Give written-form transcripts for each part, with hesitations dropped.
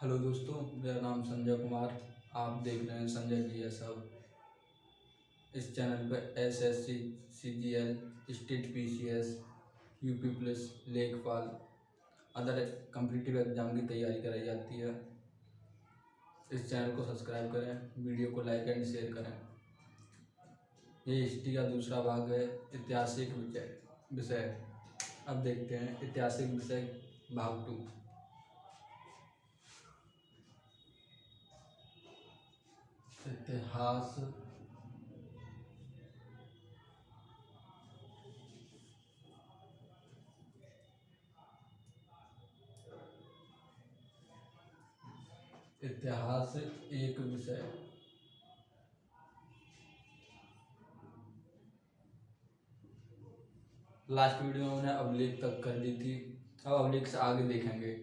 Hello दोस्तों, मेरा नाम संजय कुमार। आप देख रहे हैं संजय जी सब। इस चैनल पर SSC, CGL, state PCS, UP police, लेखपाल, अदर कम्पिटिटिव एग्जाम की तैयारी कराई जाती है। इस चैनल को सब्सक्राइब करें, वीडियो को लाइक एंड शेयर करें। ये हिस्ट्री का दूसरा भाग है, ऐतिहासिक विषय। अब देखते हैं ऐतिहासिक विषय भाग 2। इतिहास इतिहास एक विषय। लास्ट वीडियो में मैंने अभिलेख तक कर ली थी, अब अभिलेख से आगे देखेंगे।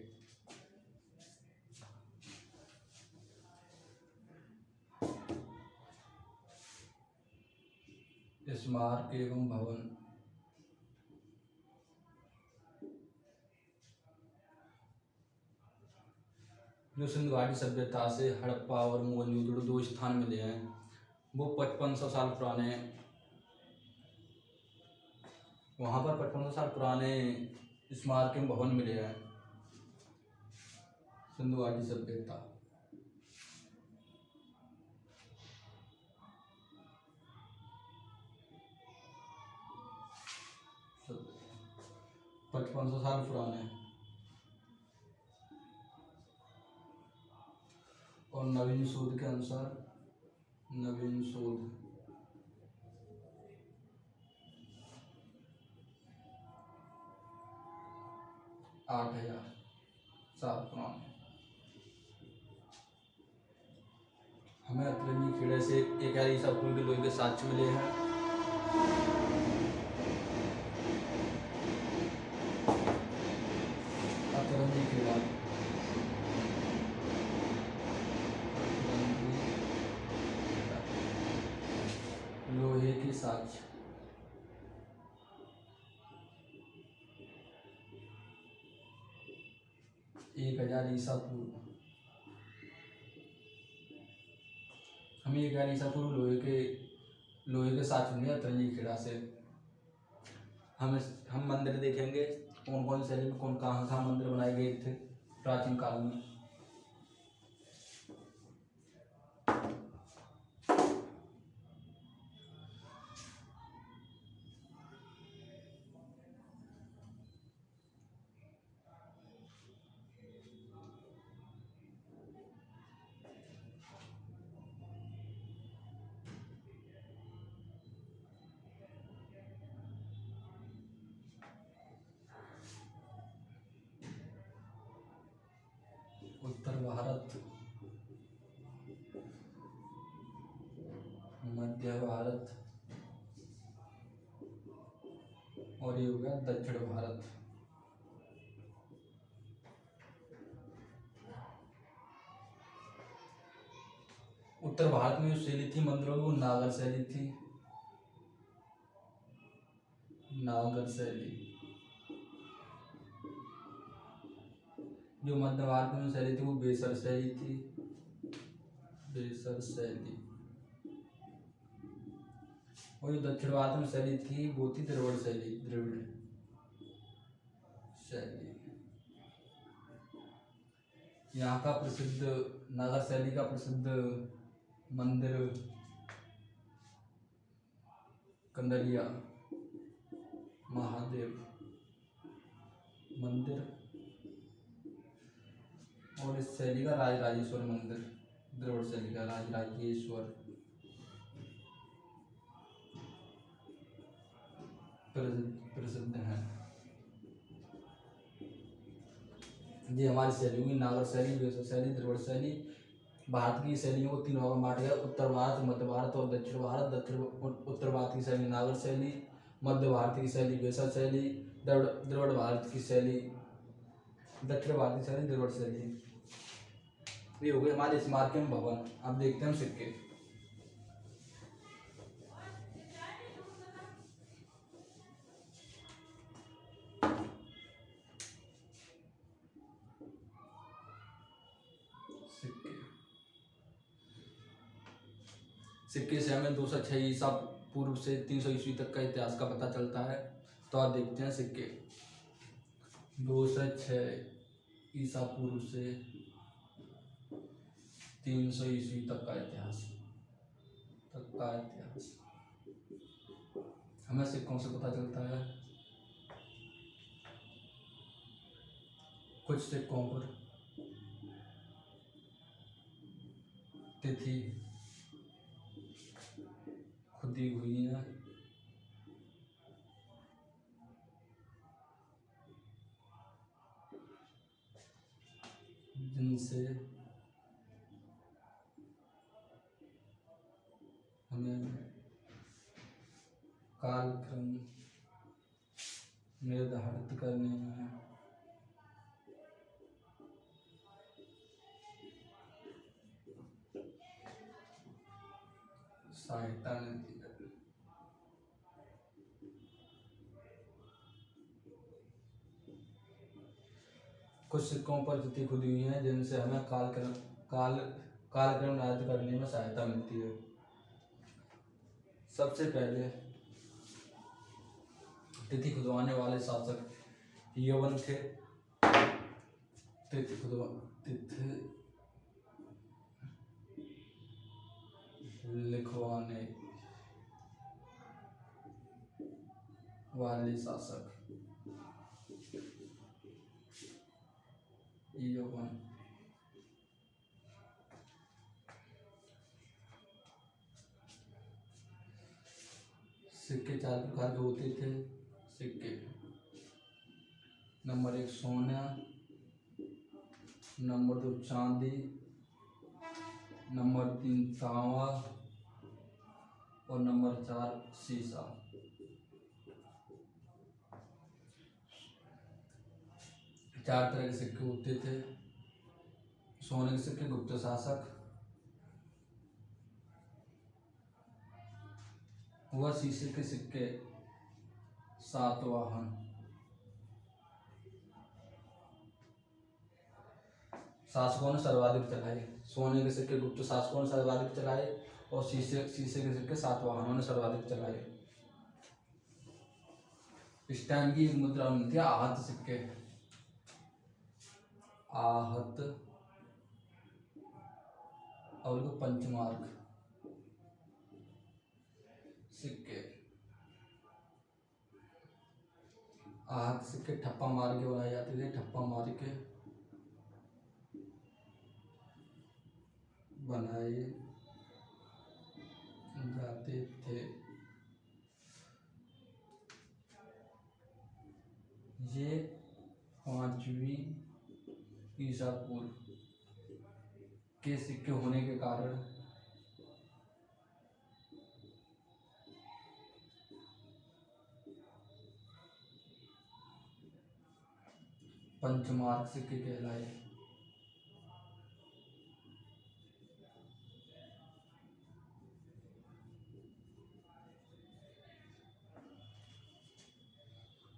स्मारक एवं भवन। जो सिंधु घाटी सभ्यता से हड़प्पा और मोहनजोदड़ो दो स्थान मिले हैं, वो 5500 साल पुराने, वहाँ पर 5500 साल पुराने स्मारक एवं भवन मिले हैं। सिंधु घाटी सभ्यता 5500 साल पुराने। और नवीन शोध के अनुसार, नवीन शोध 8000 साल पुराने। हमें अतरंगी खेड़े से एक ईसा पूर्व के लोहे के साक्ष्य मिले हैं। अतरंगी खेड़ा, लोहे के साक्ष्य। एक 1000 ईसा पूर्व। हमें 1000 ईसा पूर्व लोहे के साक्ष्य मिले अतरंगी खेड़ा से। हम मंदिर देखेंगे, कौन कौन शैली में कौन कहाँ मंदिर बनाए गए थे प्राचीन काल में। उत्तर भारत, मध्य भारत और ये हो गया दक्षिण भारत। उत्तर भारत में जो शैली थी मंदिरों की, वो नागर शैली थी। नागर शैली। जो मध्य भारत में शैली थी वो बेसर शैली थी। बेसर शैली। और जो दक्षिण भारत में शैली थी वो थी द्रविड़ शैली। द्रविड़ शैली। यहाँ का प्रसिद्ध नागर शैली का प्रसिद्ध मंदिर कंदलिया महादेव मंदिर, और इस शैली का राजराजेश्वर मंदिर, द्रविड़ शैली का राजराजेश्वर प्रसिद्ध है। ये हमारी शैली हुई नागर शैली, बेसर शैली, द्रविड़ शैली। भारत की शैलियों को तीन भागों में बांटा गया, उत्तर भारत, मध्य भारत और दक्षिण भारत। उत्तर भारत की शैली नागर शैली, मध्य भारत की शैली बेसर शैली, द्रविड़ भारत की शैली, दक्षिण भारत की शैली द्रविड़ शैली। ये हो गए हमारे स्मारक एवं भवन। अब देखते हैं सिक्के। सिक्के से हमें 206 ईसा पूर्व से 300 ईस्वी तक का इतिहास का पता चलता है। तो आप देखते हैं सिक्के 206 ईसा पूर्व से 300 ईस्वी तक का इतिहास हमें सिक्कों से पता चलता है। कुछ सिक्कों पर तिथि खुदी हुई है, जिनसे हमें कालक्रम निर्धारित करने में सहायता मिलती है। कुछ सिक्कों पर तिथि खुदी हुई है, जिनसे हमें कालक्रम निर्धारित करने में सहायता मिलती है। सबसे पहले तिथि खुदवाने वाले शासक यवन थे। तिथि लिखवाने वाले शासक यवन। सिक्के 4 प्रकार के होते थे। सिक्के नंबर 1 सोना, नंबर 2 चांदी, नंबर 3 तांबा और नंबर 4 सीसा। चार तरह के सिक्के होते थे। सोने के सिक्के गुप्त शासक, वह शीशे के सिक्के सातवाहन, शासकों ने सर्वाधिक चलाए। सोने के सिक्के गुप्त शासकों ने सर्वाधिक चलाए और शीशे के सिक्के सातवाहनों ने सर्वाधिक चलाए। इस टाइम की एक मुद्रा थी आहत सिक्के। आहत और पंचमार्क सिक्के। आहत सिक्के ठप्पा मार के बनाए जाते थे। ठप्पा मार के बनाए जाते थे। ये 5वीं ईसा पूर्व के सिक्के होने के कारण पंचमार्क सिक्के कहलाए।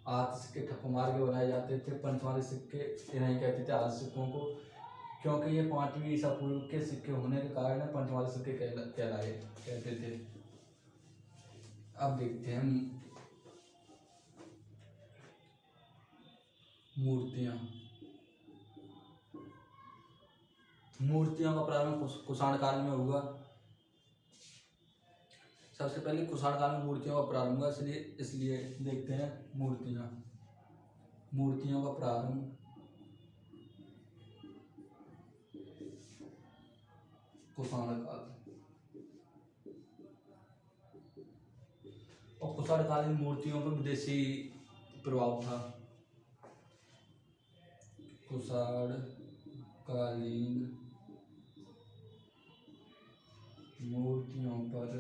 आहत सिक्के ठप्पा मार के बनाए जाते थे। पंचमार्क सिक्के इन्हें कहते थे आहत सिक्कों को, क्योंकि ये 5वीं ईसा पूर्व के सिक्के होने के कारण पंचमार्क सिक्के कहलाए कहते थे। अब देखते हैं मूर्तियों का प्रारंभ कुषाण काल में हुआ। सबसे पहले कुषाण काल में मूर्तियों का प्रारंभ हुआ, इसलिए देखते हैं मूर्तियों का प्रारंभ कुषाण काल। और कुषाण कालीन मूर्तियों पर विदेशी प्रभाव था। कुषाण कालीन मूर्तियों पर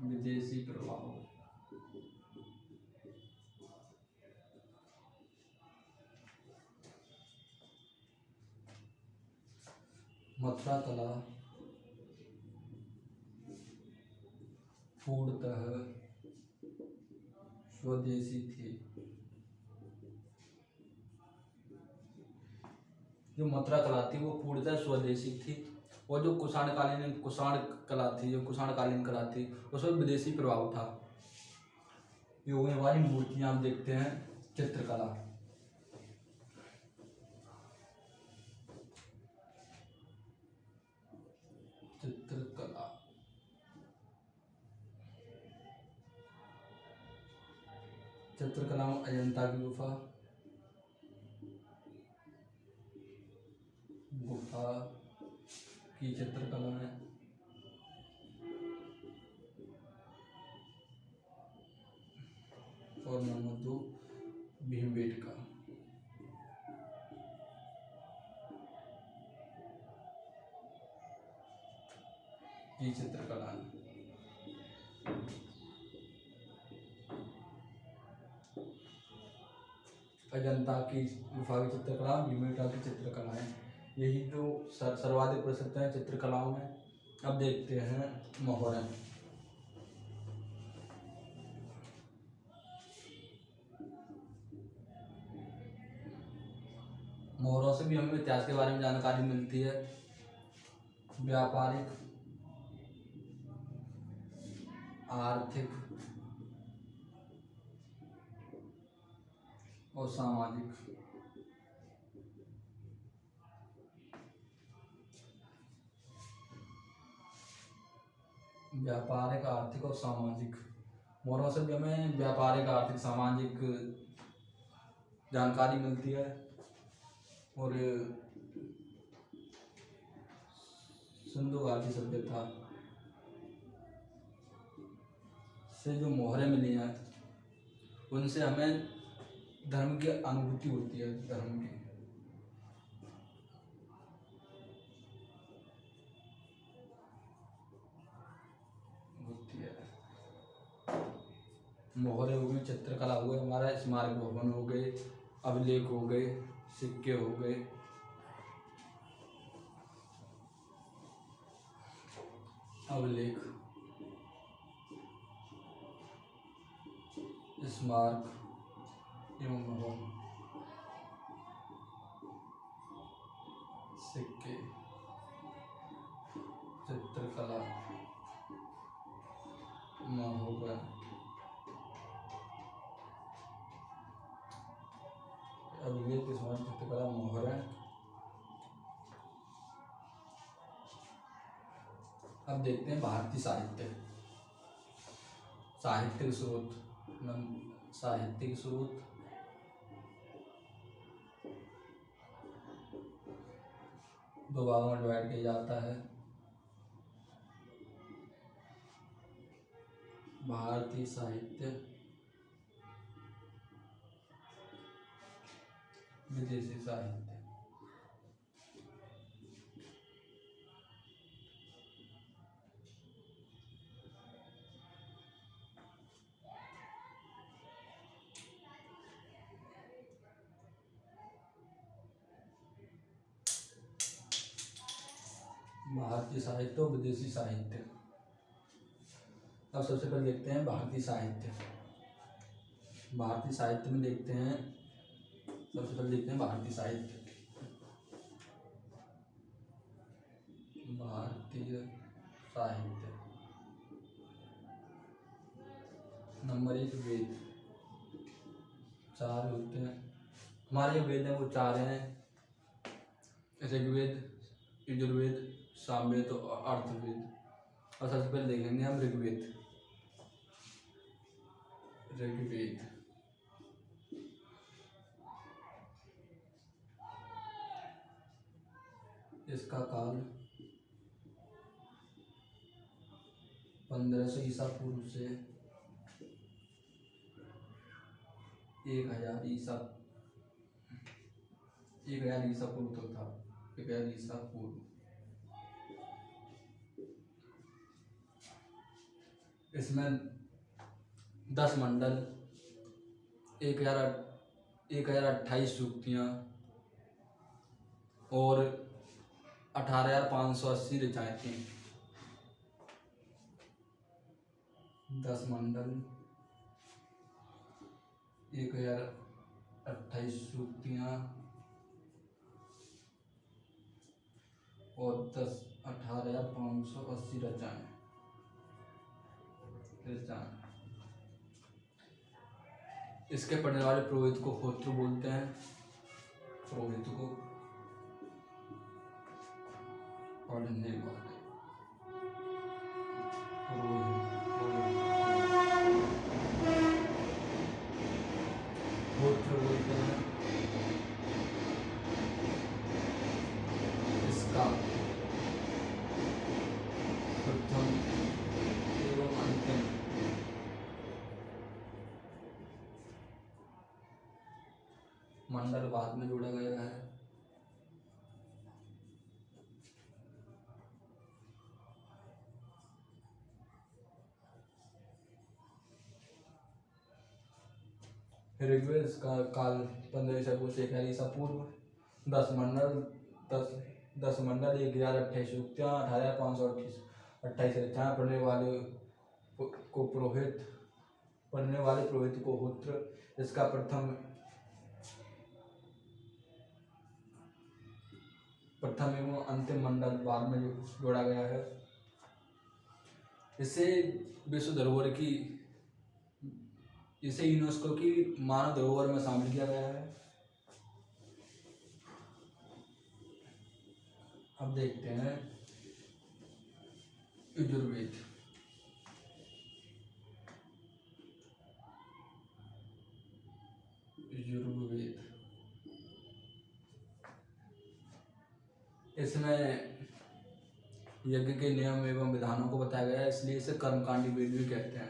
विदेशी प्रभाव। मथुरा कला पूर्णतः स्वदेशी थी। जो मथुरा कला थी वो पूर्णतः स्वदेशी थी और जो कुषाण कला थी, जो कुषाणकालीन कला थी, उसमें विदेशी प्रभाव था। ये हो गई हमारी मूर्तियां। आप देखते हैं चित्रकला। चित्रकला चित्रकला में अजंता की गुफा की चित्रकला है। और नंबर 2 भीमबेटका की चित्रकला है। अजंता की गुफा की चित्रकला, भीमबेटका की चित्रकला है। यही जो सर्वाधिक प्रसिद्ध है चित्रकलाओं में। अब देखते हैं मोहरें। मोहरों से भी हमें इतिहास के बारे में जानकारी मिलती है। व्यापारिक, आर्थिक और सामाजिक। व्यापारिक, आर्थिक और सामाजिक। मोहरों से भी हमें व्यापारिक, आर्थिक, सामाजिक जानकारी मिलती है। और सिंधु घाटी सभ्यता से जो मोहरें मिली हैं, उनसे हमें धर्म की अनुभूति होती है। धर्म की होती है। मोहरे हो गई, चित्रकला हो गई, हमारा स्मारक भवन हो गए, अभिलेख हो गए, सिक्के हो गए। अभिलेख, स्मारक एवं भवन, सिक्के, चित्रकला, महोगन, अभिलेख, स्मारक, चित्रकला, मोहरें। अब देखते हैं भारतीय साहित्य। साहित्यिक स्रोत। साहित्यिक स्रोत। दो भागों में डिवाइड किया जाता है। भारतीय साहित्य, विदेशी साहित्य। भारतीय साहित्य और विदेशी साहित्य। अब सबसे पहले देखते हैं भारतीय साहित्य। भारतीय साहित्य में देखते हैं, सबसे पहले देखते हैं भारतीय साहित्य। भारतीय साहित्य नंबर 1 वेद। 4 होते हैं हमारे जो वेद हैं, वो 4 हैं। ऋग्वेद, यजुर्वेद, सामवेद और अर्थवेद। और सबसे पहले देखेंगे हम ऋग्वेद। ऋग्वेद इसका काल 1500 ईसा पूर्व से 1000 ईसा पूर्व तक था। 1000 ईसा पूर्व। इसमें 10 मंडल, 1028 सूक्तियाँ और 18,580 ऋचाएँ थी। 10 मंडल, 1028 सूक्तियाँ और 10 18,580 रचनाएं। इसके पढ़ने वाले पुरोहित को होत्र बोलते हैं। पुरोहित को पढ़ने वाले होत्र बोलते हैं। इसका प्रथम एवं अंतिम मंडल बाद में जोड़ा गया है। ऋग्वेद का काल 15 से 1 ईसा पूर्व। 10 मंडल 1128 उक्तियाँ 18,528 रचनाएं पढ़ने वाले पुरोहित को होत्र। इसका प्रथम एवं अंतिम मंडल बाद में जोड़ा गया है। इसे यूनेस्को की मानव धरोहर में शामिल किया गया है। अब देखते हैं यजुर्वेद। इसमें यज्ञ के नियम एवं विधानों को बताया गया है, इसलिए इसे कर्मकांडी वेद भी कहते हैं।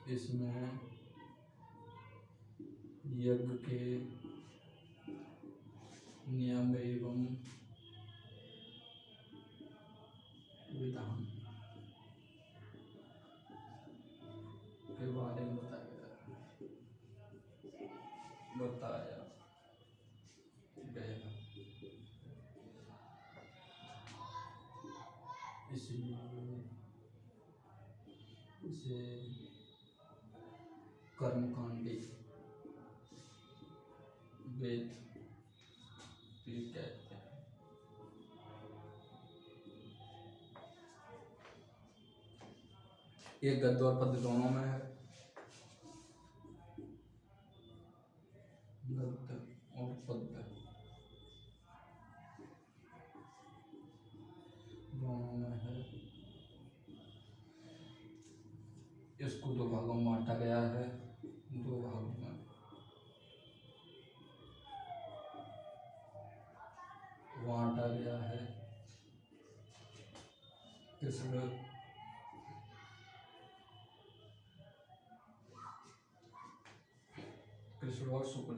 इसमें यज्ञ के नियम एवं विधान के बारे में बताया गया। इसे कर्मकांडी वेद भी कहते हैं। ये गद्य और पद्य दोनों में है। गद्य और पद्य दोनों में है। इसको 2 भागों में बांटा गया है। 2 भागों में बांटा गया है। कृष्ण और शुक्ल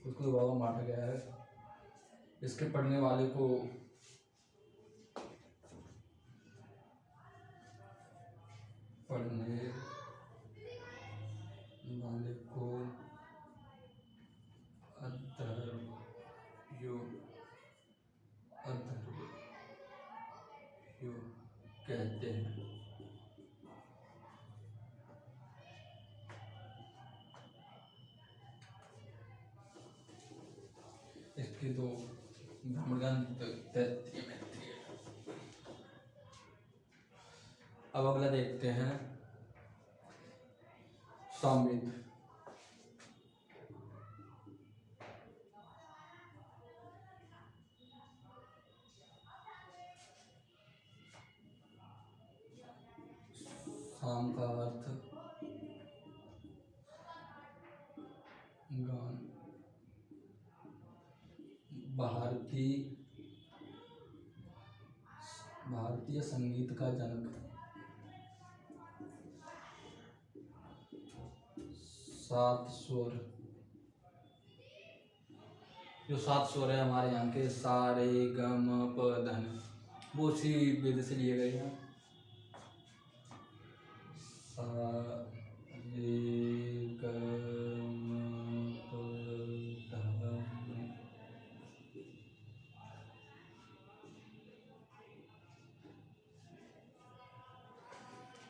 उसको 2 भागों में बांटा गया है। इसके पढ़ने वाले को कहते हैं। इसके 2 ब्रह्मग्रंथ। अब अगला देखते हैं सामवेद। साम का अर्थ गान। भारतीय संगीत का जनक। 7 स्वर, जो 7 स्वर है हमारे यहाँ के सा रे ग म प ध न, वो उसी वेद से लिए गए हैं। सा रे ग म प ध न।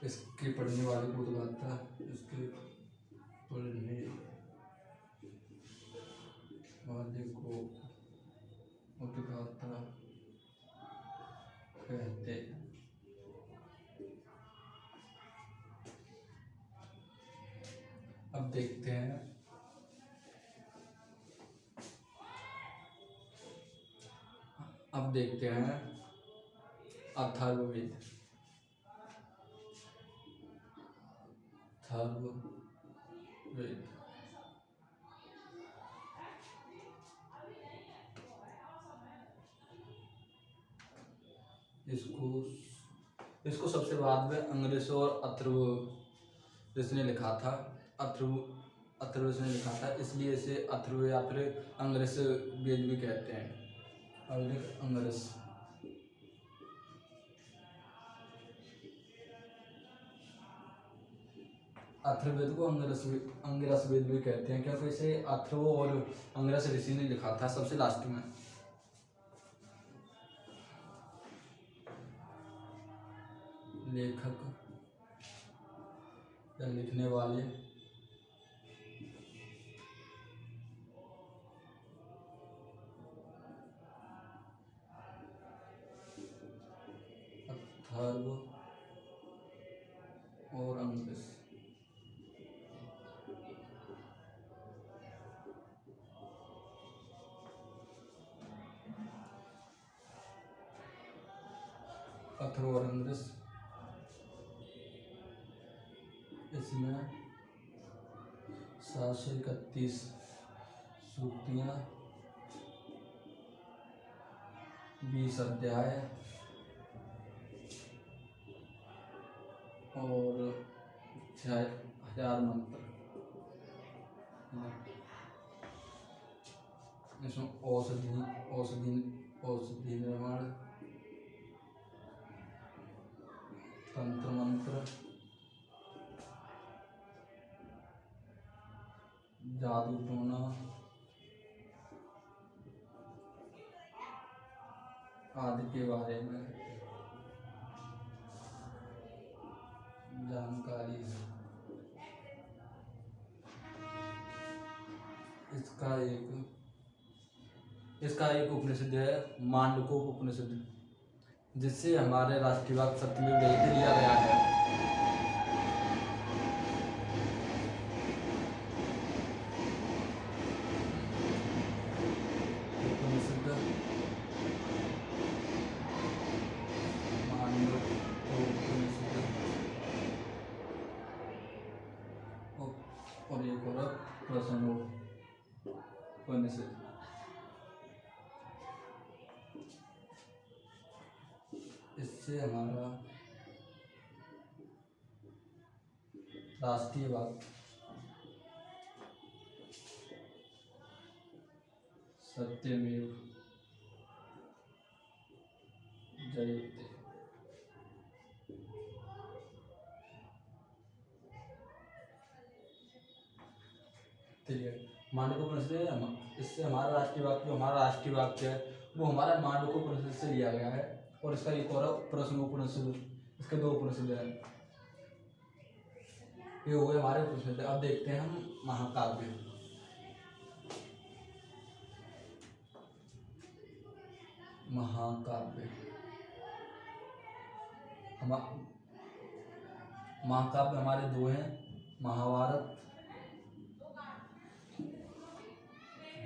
इसके पढ़ने वाले को तो आता है। इसके पढ़ने वाले को उद्गाता कहते हैं। अब देखते हैं अथर्ववेद। अथर्ववेद इसको सबसे बाद में अंग्रेज और अथर्ववेद ने लिखा था। अथर्ववेद ने लिखा था, इसलिए इसे अथर्व या फिर अंग्रेज वेद भी कहते हैं। अंग्रेज अथर्ववेद को अंगिरस वेद भी कहते हैं, क्योंकि इसे अथर्व और अंगिरस ऋषि ने लिखा था सबसे लास्ट में। लेखक या लिखने वाले अथर्व और अंगिरस। अथर्व और अंगिरस, इसमें 731 सूक्तियाँ, 20 अध्याय और 1000 मंत्र। इसमें औषधि निर्माण, तंत्र मंत्र, जादू टोना आदि के बारे में जानकारी है। इसका एक उपनिषद है मांडूक्य उपनिषद, जिससे हमारे राष्ट्रवाद सत्यमेव जयते लिया गया है। और एक और प्रश्न उपनिषद। इससे हमारा राष्ट्रीयवाद सत्यमेव जयते। मांडूक्य उपनिषद, इससे हमारा राष्ट्रीय वाक्य है वो हमारा मांडूक्य उपनिषद से लिया गया है। और इसका एक और प्रश्न उपनिषद, इसके 2 उपनिषद हैं। ये हो गए हमारे उपनिषद। अब देखते हैं हम महाकाव्य। महाकाव्य हमारे 2 हैं, महाभारत,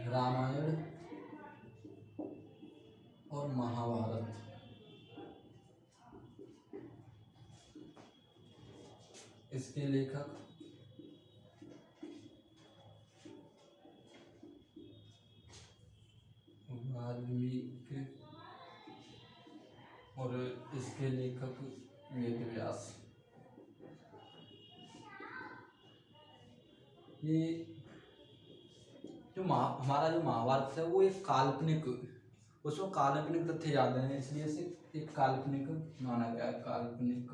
रामायण और महाभारत। इसके लेखक वाल्मीकि और इसके लेखक वेदव्यास। ये जो हमारा जो महाभारत है वो एक काल्पनिक, उसमें काल्पनिक तथ्य ज्यादा हैं, इसलिए इसे एक काल्पनिक माना गया है। काल्पनिक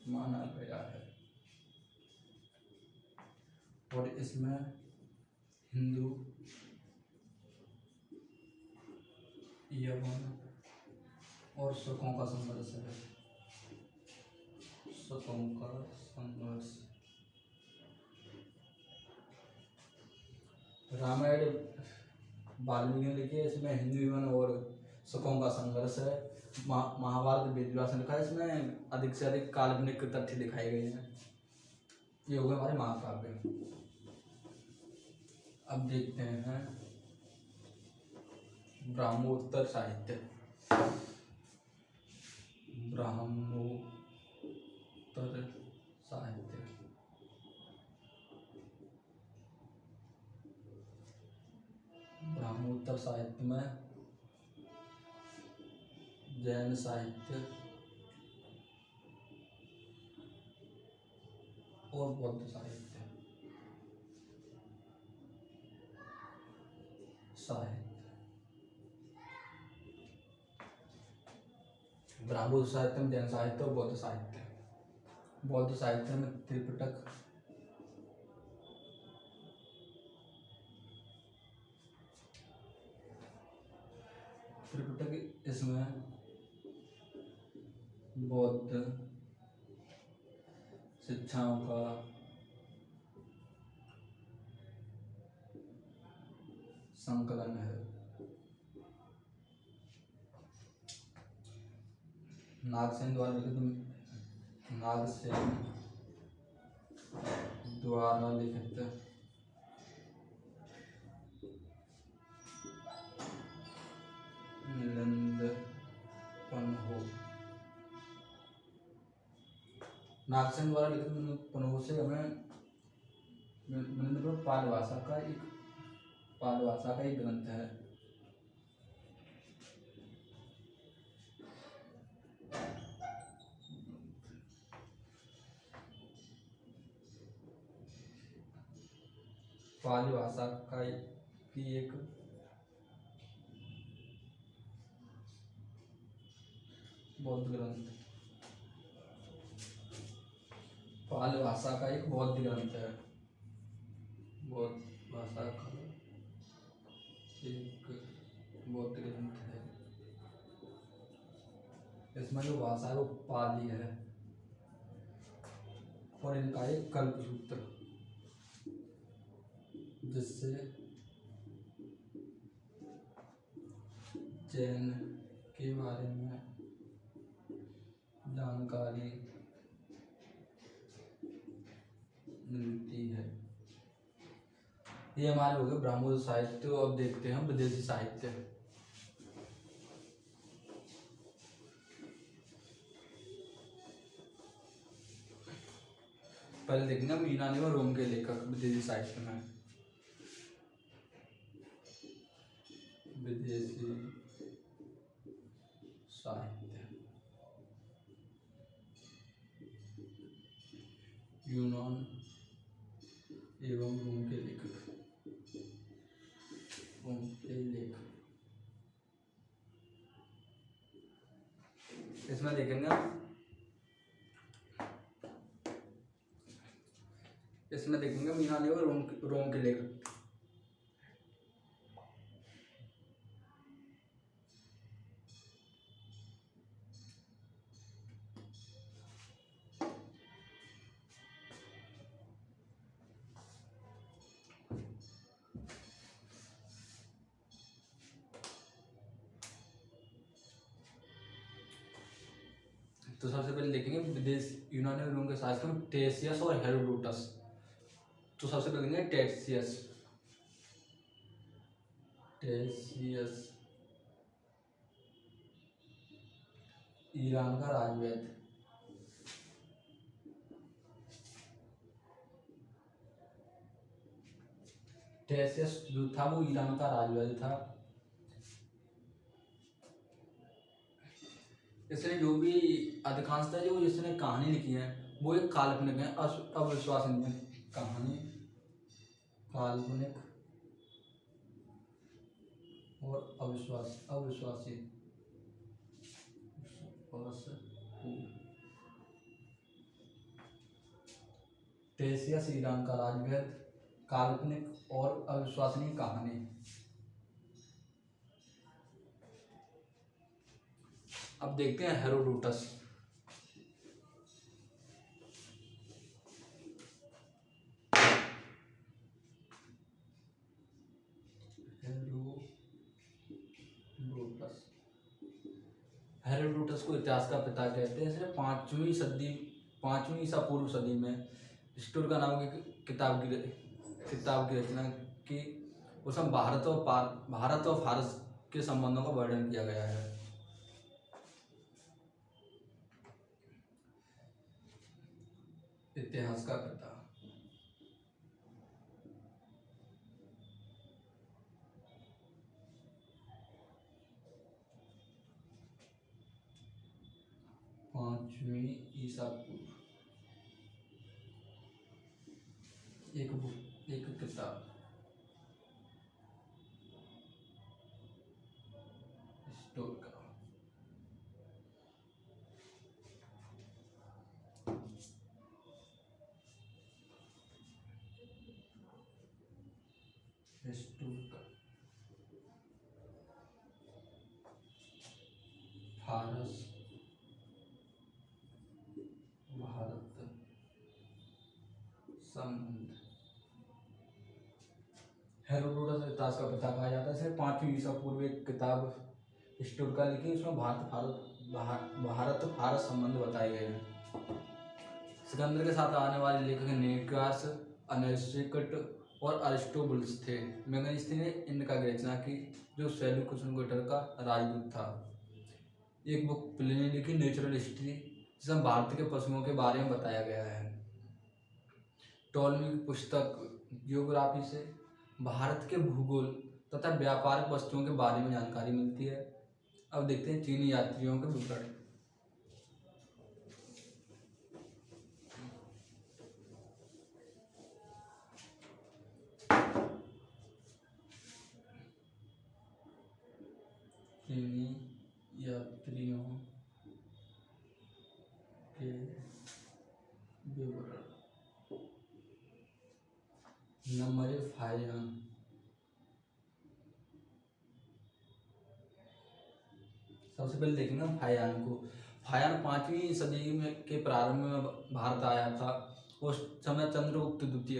माना गया है। और इसमें हिंदू, यवन और शकों का संघर्ष है। शकों का संघर्ष रामायण वाल्मीकि ने लिखी है, इसमें हिंदू एवं और शकों का संघर्ष है। महाभारत वेदव्यास ने लिखा है, इसमें अधिक से अधिक काल्पनिक तथ्य दिखाए गए हैं। ये हो गए हमारे महाकाव्य। अब देखते हैं ब्राह्मोत्तर साहित्य। ब्राह्मोत्तर साहित्य ब्राह्मोत्तर साहित्य में जैन साहित्य और बौद्ध साहित्य ब्राह्मोत्तर साहित्य में जैन साहित्य और बौद्ध साहित्य। बौद्ध साहित्य में त्रिपिटक, इसमें बौद्ध शिक्षाओं का संकलन है। नागसेन द्वारा लिखित नागसेन द्वारा लिखित पन्हो से हमें पाल भाषा का एक ग्रंथ है। पाली भाषा की एक बौद्ध ग्रंथ, पाली भाषा का एक बौद्ध ग्रंथ है। बौद्ध भाषा का एक बौद्ध ग्रंथ है। इसमें जो भाषा है वो पाली है और इनका एक कल्पसूत्र, जिससे जैन के बारे में जानकारी मिलती है। ये हमारे हो गए ब्राह्मोत्तर साहित्य। अब देखते हैं विदेशी साहित्य। पहले देखेंगे हम यूनानी और रोम के लेखक विदेशी साहित्य में। विदेशी साहित्य यूनान एवं रोम के लेखक। इसमें देखेंगे यूनानी और रोम के लेखक। तो सबसे पहले देखेंगे विदेश यूनानी और रोम के साहित्य में टेसियस और हेरोडोटस। तो सबसे पहले देखेंगे टेसियस ईरान का राजवैद्य। टेसियस जो था वो ईरान का राजवैद्य था। इसने जो भी अधिकांशतः जो इसने कहानी लिखी है वो एक काल्पनिक है, अविश्वसनीय कहानी, काल्पनिक और अविश्वासी। टेसियस ईरान का राजवैद्य, काल्पनिक और अविश्वसनीय कहानी। अब देखते हैं हेरोडोटस। हेरोडोटस को इतिहास का पिता कहते हैं। इसने 5वीं ईसा पूर्व सदी में हिस्टोरिका नाम की किताब की रचना की। उसमें भारत और फारस के संबंधों का वर्णन किया गया है। इतिहास का पिता 5वीं ईसा पूर्व। एक किताब हिस्टोरिका। फारस भारत संबंध। हेरोडोटस इतिहास का पिता कहा जाता है। इसने 5वीं ईसा पूर्व एक किताब हिस्टोरिका लिखी। उसमें भारत फारस संबंध बताए गए हैं। सिकंदर के साथ आने वाले लेखक निकास, अनैसिकट और अरिस्टोबुलस थे। मेगनीज ने इनका रचना की, जो सेल्यूकस का राजदूत था। एक बुक प्लिनी लिखी, नेचुरल हिस्ट्री, जिसमें भारत के पशुओं के बारे में बताया गया है। टॉलमी की पुस्तक जियोग्राफी से भारत के भूगोल तथा व्यापारिक वस्तुओं के बारे में जानकारी मिलती है। अब देखते हैं चीनी यात्रियों के विवरण। चीनी यात्रियों के विवरण। नंबर 1, फाहियान। सबसे पहले देखेंगे फाहियान को। फाहियान 5वीं सदी में के प्रारंभ में भारत आया था। उस समय चंद्रगुप्त द्वितीय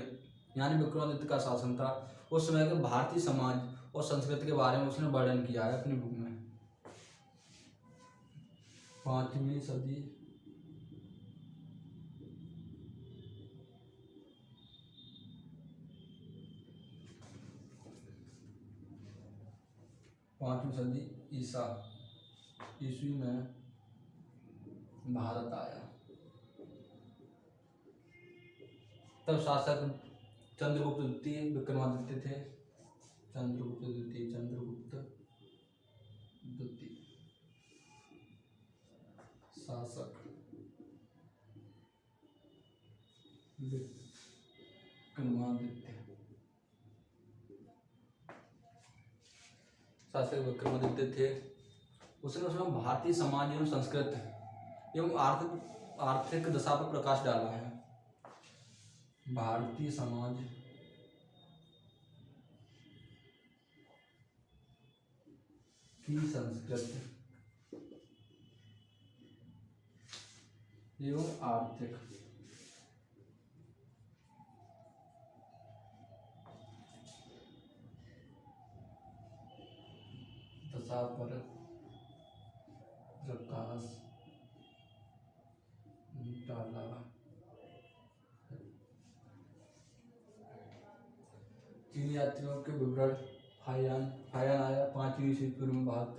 यानी विक्रमादित्य का शासन था। उस समय के भारतीय समाज और संस्कृति के बारे में उसने वर्णन किया है अपनी बुक में। 5वीं सदी ईस्वी में भारत आया। तब शासक चंद्रगुप्त द्वितीय विक्रमादित्य थे। चंद्रगुप्त द्वितीय शासक विक्रमादित्य थे। उसने उसमें भारतीय समाज एवं संस्कृति एवं आर्थिक दशा पर प्रकाश डाला है। भारतीय समाज की संस्कृति एवं आर्थिक दशा पर प्रकाश डाला। चीनी यात्रियों के विवरण। फाहियान आया 5वीं ईस्वी पूर्व में भारत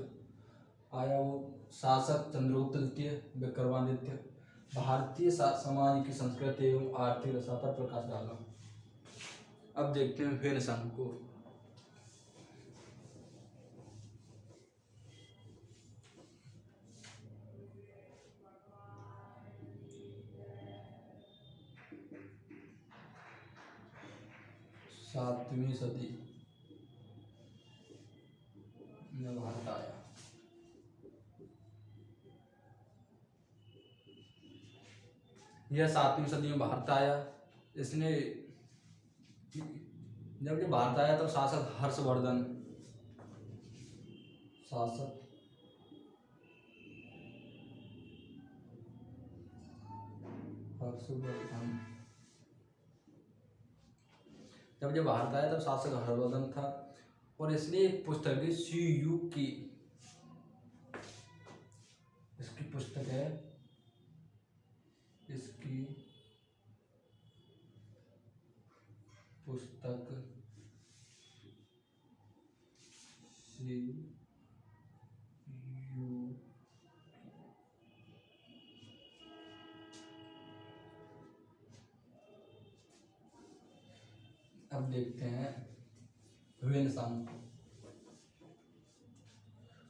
आया। वो शासक चंद्रगुप्त द्वितीय विक्रमादित्य भारतीय समाज की संस्कृति एवं आर्थिक दशा पर प्रकाश डाला। अब देखते हैं फेनसन को। सातवीं सदी में भारत आया। यह 7वीं सदी में भारत आया। इसने जब ये भारत आया तो शासक हर्षवर्धन जब ये भारत आया तब शासक हर्षवर्धन था। और इसने एक पुस्तक सी यू की पुस्तक है, इसकी पुस्तक सी यू। अब देखते हैं ह्वेनसांग।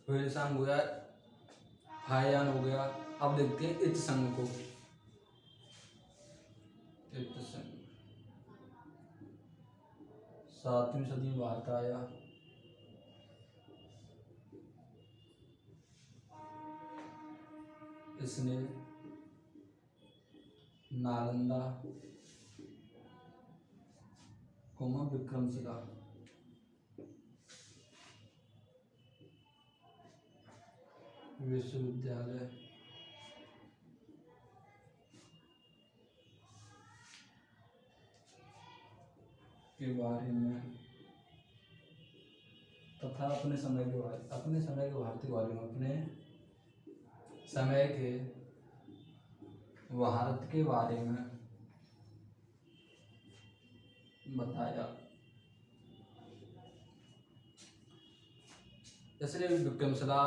ह्वेनसांग हो गया, हायान हो गया। अब देखते हैं इत्संग को। इत्संग 7वीं सदी में भारत आया। इसने नालंदा, विक्रमशिला विश्वविद्यालय के बारे में तथा अपने समय के भारत के बारे में, अपने समय के भारत के बारे में बताया। इसने विक्रमशिला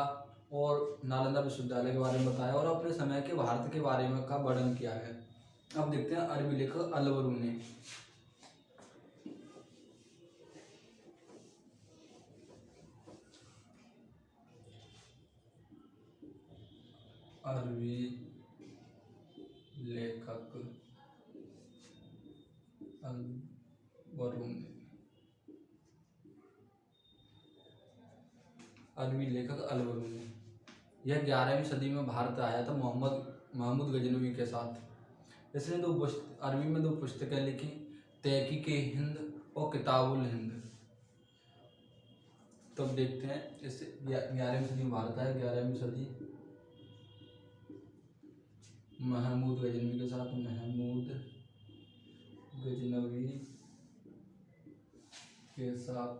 और नालंदा विश्वविद्यालय के बारे में बताया और अपने समय के भारत के बारे में का वर्णन किया है। अब देखते हैं अरबी लेखक अल-बरूनी। अरबी लेखक अल-बरूनी। अरबी लेखक अल-बरूनी यह 11वीं सदी में भारत आया था महमूद गजनवी के साथ। इसने अरबी में 2 पुस्तकें लिखी, तहकीक-ए-हिंद और किताबुल हिंद। तो अब देखते हैं इस 11वीं सदी में भारत आया, 11वीं सदी महमूद गजनवी के साथ। महमूद गजनवी के साथ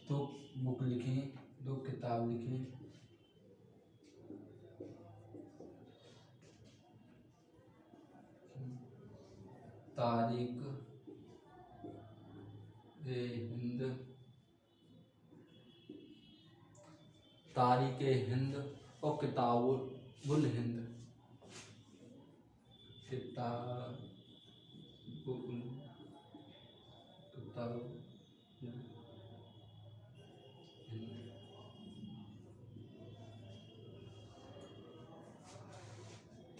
2 बुक लिखी, 2 किताब लिखी। तारीख-ए-हिंद और किताबुल हिंद।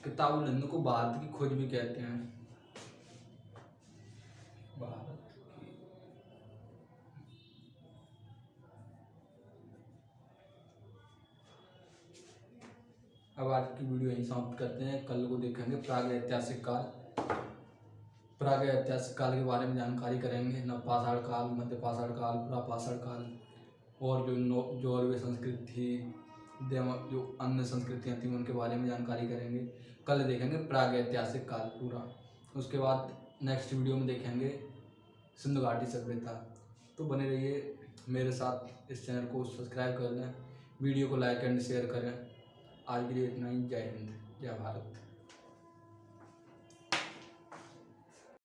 किताबुल हिंद को भारत की खोज भी कहते हैं। भारत की। अब आज की वीडियो यहीं समाप्त करते हैं। कल को देखेंगे प्राग ऐतिहासिक काल। प्राग ऐतिहासिक काल के बारे में जानकारी करेंगे। नवपाषाण काल, मध्य पाषाण काल, पुरापाषाण काल और जो और भी संस्कृति थी, जो अन्य संस्कृतियाँ थी, उनके बारे में जानकारी करेंगे। कल देखेंगे प्राग ऐतिहासिक काल पूरा। उसके बाद नेक्स्ट वीडियो में देखेंगे सिंधु घाटी सभ्यता। तो बने रहिए मेरे साथ। इस चैनल को सब्सक्राइब कर लें, वीडियो को लाइक एंड शेयर करें। आज के लिए इतना ही। जय हिंद, जय भारत।